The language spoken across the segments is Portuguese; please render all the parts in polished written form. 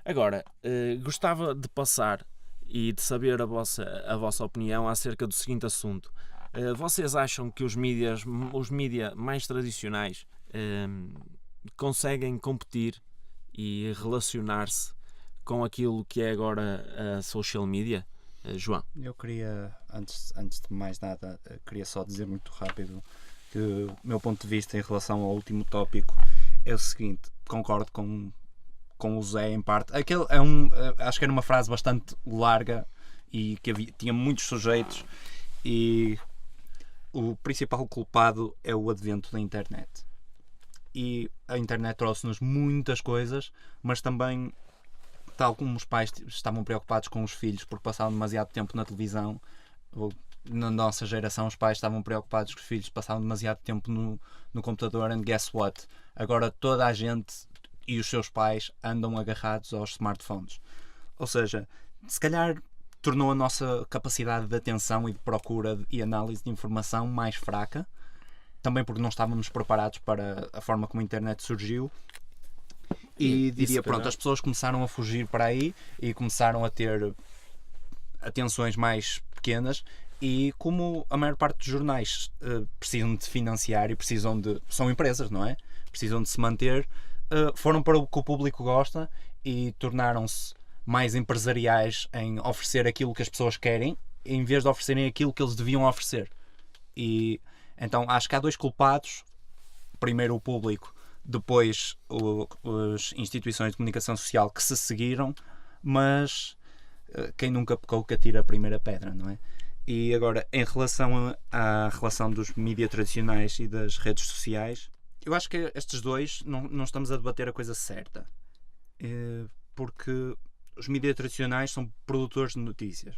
Agora, gostava de passar e de saber a vossa opinião acerca do seguinte assunto. Vocês acham que os mídia mais tradicionais conseguem competir e relacionar-se com aquilo que é agora a social media? João? Eu queria, antes de mais nada, queria só dizer muito rápido que o meu ponto de vista em relação ao último tópico é o seguinte: concordo com o Zé em parte. Aquele acho que era uma frase bastante larga e que tinha muitos sujeitos, e o principal culpado é o advento da internet. E a internet trouxe-nos muitas coisas, mas também, tal como os pais estavam preocupados com os filhos porque passavam demasiado tempo na televisão, ou na nossa geração os pais estavam preocupados que os filhos passavam demasiado tempo no computador, and guess what? Agora toda a gente e os seus pais andam agarrados aos smartphones. Ou seja, se calhar tornou a nossa capacidade de atenção e de procura e análise de informação mais fraca, também porque não estávamos preparados para a forma como a internet surgiu. E diria, pronto, as pessoas começaram a fugir para aí e começaram a ter atenções mais pequenas, e como a maior parte dos jornais precisam de financiar e são empresas, não é? Precisam de se manter, foram para o que o público gosta e tornaram-se mais empresariais em oferecer aquilo que as pessoas querem, em vez de oferecerem aquilo que eles deviam oferecer. E então acho que há dois culpados: primeiro o público, depois as instituições de comunicação social que se seguiram, mas quem nunca pecou que atira a primeira pedra, não é? E agora, em relação à relação dos mídias tradicionais e das redes sociais, eu acho que estes dois não estamos a debater a coisa certa, porque os mídias tradicionais são produtores de notícias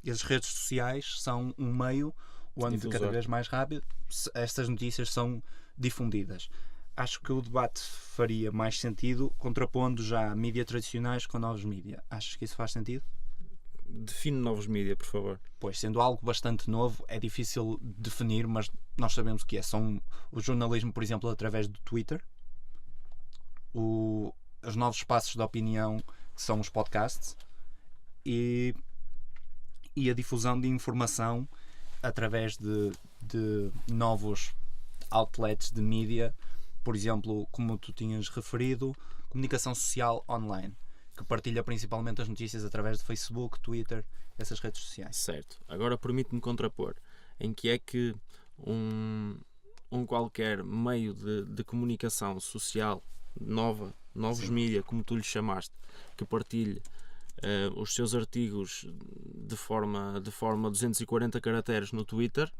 e as redes sociais são um meio onde cada vez mais rápido estas notícias são difundidas. Acho que o debate faria mais sentido contrapondo já mídias tradicionais com novos mídias. Achas que isso faz sentido? Define novos mídias, por favor. Pois, sendo algo bastante novo, é difícil definir, mas nós sabemos o que é. São o jornalismo, por exemplo, através do Twitter, os novos espaços de opinião, que são os podcasts, e a difusão de informação através de novos outlets de mídia, por exemplo, como tu tinhas referido, comunicação social online, que partilha principalmente as notícias através de Facebook, Twitter, essas redes sociais. Certo. Agora permite-me contrapor. Em que é que um qualquer meio de comunicação social novos mídia, como tu lhe chamaste, que partilhe os seus artigos de forma 240 caracteres no Twitter,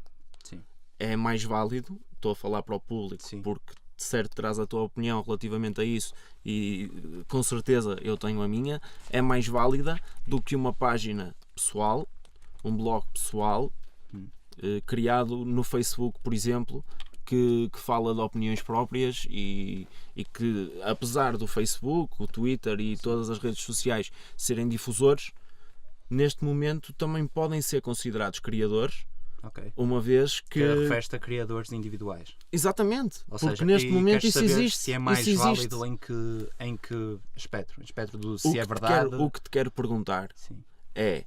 sim, é mais válido? Estou a falar para o público, sim, porque de certo traz a tua opinião relativamente a isso e com certeza eu tenho a minha, é mais válida do que uma página pessoal, um blog pessoal criado no Facebook, por exemplo, que fala de opiniões próprias e que, apesar do Facebook, o Twitter e todas as redes sociais serem difusores, neste momento também podem ser considerados criadores. Okay. Uma vez que refere-se a criadores individuais. Exatamente. Ou porque seja, neste momento isso existe. Se é mais válido em que espectro? Espectro do se é verdade. O que te quero perguntar, sim, é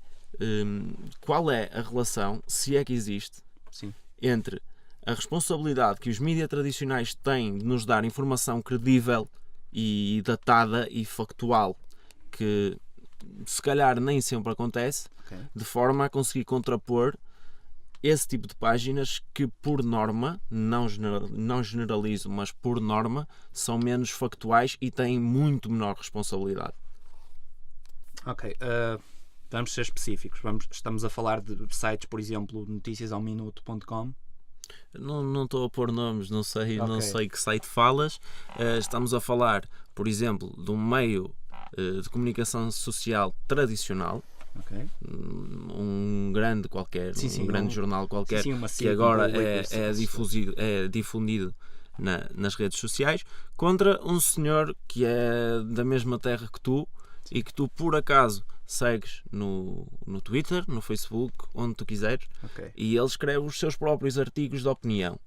qual é a relação, se é que existe, sim, entre a responsabilidade que os mídias tradicionais têm de nos dar informação credível e datada e factual, que se calhar nem sempre acontece, okay, de forma a conseguir contrapor esse tipo de páginas que, por norma, não generalizo, mas por norma, são menos factuais e têm muito menor responsabilidade. Ok, vamos ser específicos. Estamos a falar de sites, por exemplo, noticiasauminuto.com. Não estou a pôr nomes, não sei que site falas. Estamos a falar, por exemplo, de um meio de comunicação social tradicional. Okay. Um grande qualquer, jornal qualquer, que agora é difundido nas redes sociais, contra um senhor que é da mesma terra que tu, sim, e que tu por acaso segues no Twitter, no Facebook, onde tu quiseres, okay, e ele escreve os seus próprios artigos de opinião,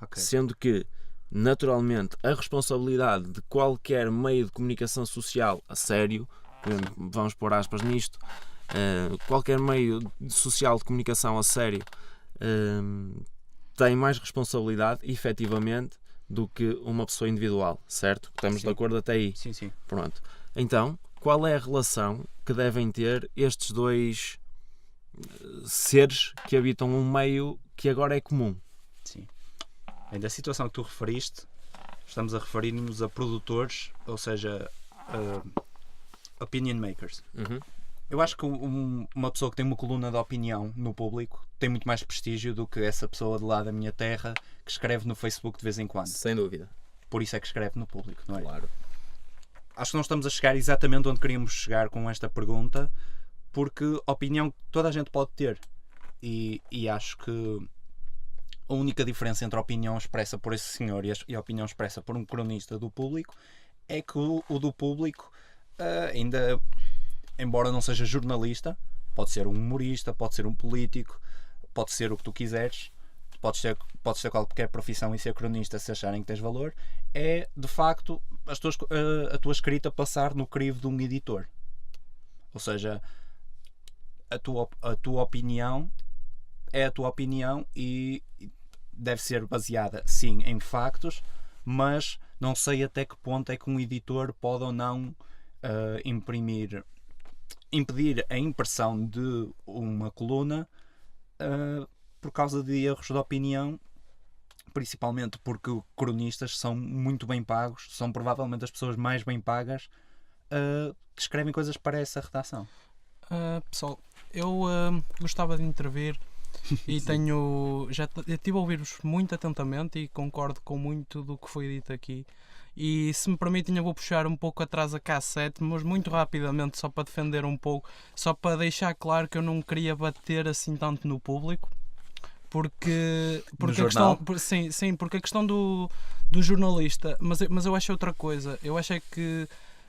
okay, sendo que naturalmente a responsabilidade de qualquer meio de comunicação social a sério vamos pôr aspas nisto, qualquer meio social de comunicação a sério tem mais responsabilidade, efetivamente, do que uma pessoa individual, certo? Estamos de acordo até aí? Sim. Pronto. Então, qual é a relação que devem ter estes dois seres que habitam um meio que agora é comum? Sim. Da situação que tu referiste, estamos a referir-nos a produtores, ou seja, opinion makers. Eu acho que uma pessoa que tem uma coluna de opinião no público tem muito mais prestígio do que essa pessoa de lá da minha terra que escreve no Facebook de vez em quando. Sem dúvida. Por isso é que escreve no público, não é? Claro. Acho que não estamos a chegar exatamente onde queríamos chegar com esta pergunta, porque opinião toda a gente pode ter. E acho que a única diferença entre a opinião expressa por esse senhor e a opinião expressa por um cronista do público é que o do público ainda, embora não seja jornalista, pode ser um humorista, pode ser um político, pode ser o que tu quiseres, pode ser qualquer profissão e ser cronista se acharem que tens valor, é de facto a tua escrita passar no crivo de um editor. Ou seja, a tua opinião é a tua opinião e deve ser baseada, sim, em factos, mas não sei até que ponto é que um editor pode ou não impedir a impressão de uma coluna por causa de erros de opinião, principalmente porque cronistas são muito bem pagos, são provavelmente as pessoas mais bem pagas que escrevem coisas para essa redação. Pessoal, eu gostava de intervir e estive a ouvir-vos muito atentamente e concordo com muito do que foi dito aqui. E se me permitem, eu vou puxar um pouco atrás a cassete, mas muito rapidamente, só para defender um pouco, só para deixar claro que eu não queria bater assim tanto no público, porque a questão, porque a questão do jornalista, mas eu acho outra coisa. Eu acho é que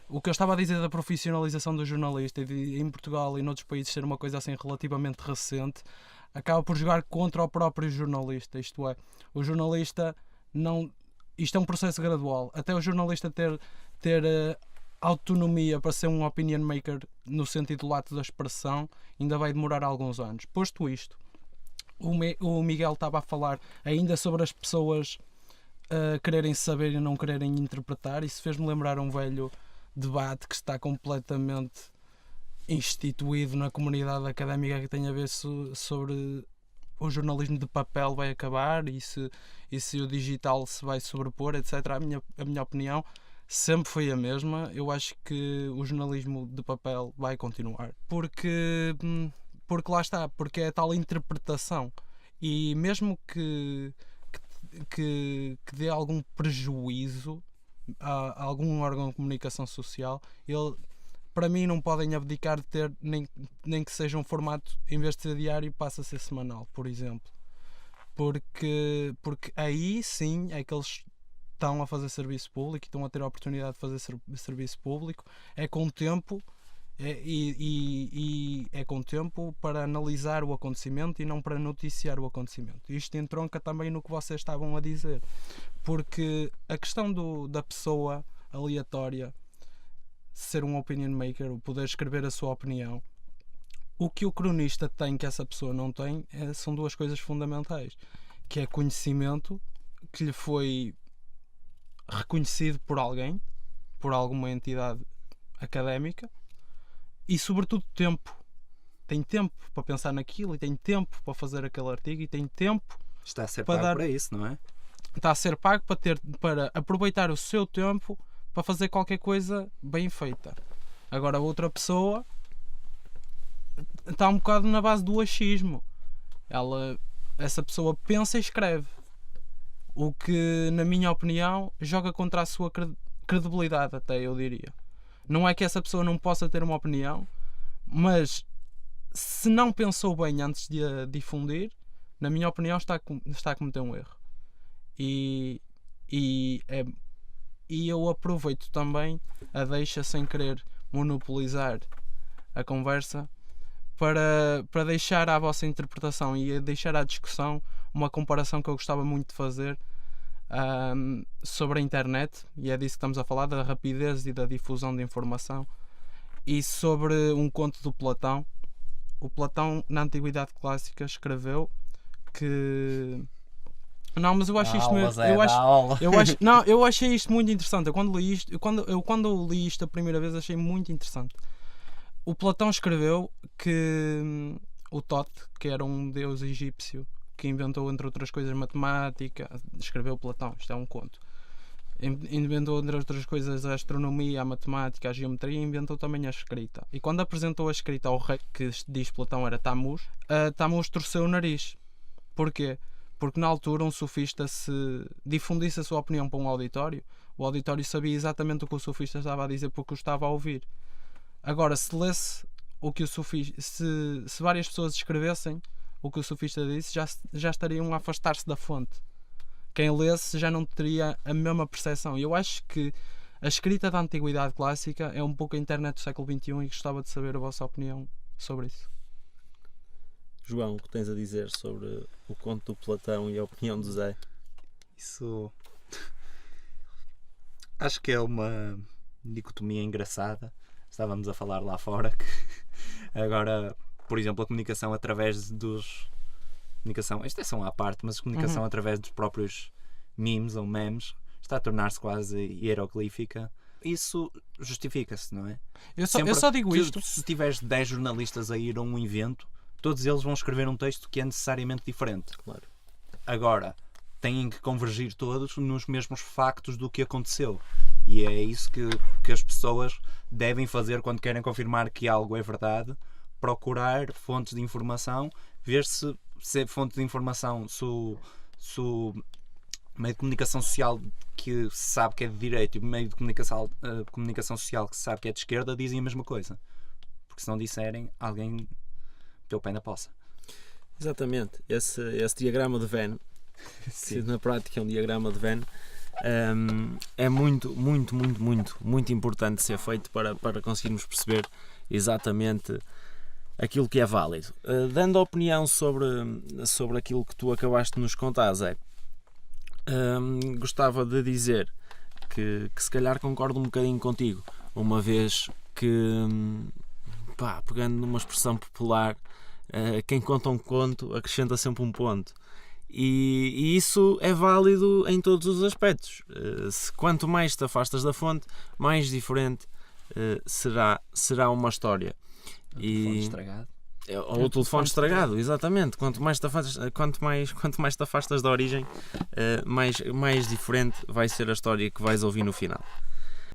o que eu estava a dizer da profissionalização do jornalista e de, em Portugal e noutros países ser uma coisa assim relativamente recente, acaba por jogar contra o próprio jornalista. Isto é, o jornalista não... Isto é um processo gradual. Até o jornalista ter autonomia para ser um opinion maker no sentido lato da expressão ainda vai demorar alguns anos. Posto isto, o Miguel estava a falar ainda sobre as pessoas quererem saber e não quererem interpretar. Isso fez-me lembrar um velho debate que está completamente instituído na comunidade académica, que tem a ver sobre o jornalismo de papel vai acabar e se o digital se vai sobrepor, etc. A minha opinião sempre foi a mesma. Eu acho que o jornalismo de papel vai continuar. Porque lá está, porque é tal interpretação. E mesmo que dê algum prejuízo a algum órgão de comunicação social, ele, para mim, não podem abdicar de ter nem que seja um formato, em vez de ser diário, passa a ser semanal, por exemplo. Porque aí sim é que eles estão a fazer serviço público e estão a ter a oportunidade de fazer serviço público. É com tempo é com tempo para analisar o acontecimento e não para noticiar o acontecimento. Isto entronca também no que vocês estavam a dizer, porque a questão da pessoa aleatória ser um opinion maker, o poder escrever a sua opinião, o que o cronista tem que essa pessoa não tem são duas coisas fundamentais, que é conhecimento que lhe foi reconhecido por alguém, por alguma entidade académica, e sobretudo tempo. Tem tempo para pensar naquilo, e tem tempo para fazer aquele artigo, e tem tempo está a ser pago para isso, não é? Está a ser pago para aproveitar o seu tempo para fazer qualquer coisa bem feita. Agora a outra pessoa está um bocado na base do achismo. Essa pessoa pensa e escreve, o que, na minha opinião, joga contra a sua credibilidade, até eu diria. Não é que essa pessoa não possa ter uma opinião, mas se não pensou bem antes de a difundir, na minha opinião está a cometer um erro. E eu aproveito também a deixa, sem querer monopolizar a conversa, para deixar à vossa interpretação e a deixar à discussão uma comparação que eu gostava muito de fazer sobre a internet, e é disso que estamos a falar, da rapidez e da difusão de informação. e sobre um conto do Platão. O Platão, na Antiguidade Clássica, escreveu que... Não, mas eu acho isto mesmo. Eu achei isto muito interessante. Eu quando li isto a primeira vez, achei muito interessante. O Platão escreveu que o Tote, que era um deus egípcio que inventou, entre outras coisas, matemática, escreveu Platão, isto é um conto. Inventou, entre outras coisas, a astronomia, a matemática, a geometria, e inventou também a escrita. E quando apresentou a escrita ao rei, que diz Platão era Tamuz, Tamuz torceu o nariz. Porquê? Porque na altura um sofista, se difundisse a sua opinião para um auditório, o auditório sabia exatamente o que o sofista estava a dizer porque o estava a ouvir. Agora, se lesse o que o sofista, se várias pessoas escrevessem o que o sofista disse, já estariam a afastar-se da fonte. Quem lesse já não teria a mesma percepção. E eu acho que a escrita da Antiguidade Clássica é um pouco a internet do século XXI e gostava de saber a vossa opinião sobre isso. João, o que tens a dizer sobre o conto do Platão e a opinião do Zé? Isso acho que é uma dicotomia engraçada. Estávamos a falar lá fora que agora, por exemplo, a comunicação através dos... isto é só à parte, mas a comunicação através dos próprios memes ou memes está a tornar-se quase hieroglífica. Isso justifica-se, não é? Eu só digo isto. Se tiveres 10 jornalistas a ir a um evento, todos eles vão escrever um texto que é necessariamente diferente. Claro. Agora, têm que convergir todos nos mesmos factos do que aconteceu. E é isso que as pessoas devem fazer quando querem confirmar que algo é verdade. Procurar fontes de informação, ver se é fonte de informação, se o meio de comunicação social que se sabe que é de direita e o meio de comunicação social que se sabe que é de esquerda dizem a mesma coisa. Porque se não disserem, alguém teu pé na poça. Exatamente. Esse diagrama de Venn, que na prática é um diagrama de Venn, é muito importante ser feito para conseguirmos perceber exatamente aquilo que é válido. Dando a opinião sobre aquilo que tu acabaste de nos contar, Zé, gostava de dizer que se calhar concordo um bocadinho contigo, uma vez que, pegando numa expressão popular, quem conta um conto acrescenta sempre um ponto. E isso é válido em todos os aspectos. Quanto mais te afastas da fonte, mais diferente será uma história. O telefone estragado. Ou o telefone estragado, exatamente. Quanto mais te afastas da origem, mais diferente vai ser a história que vais ouvir no final.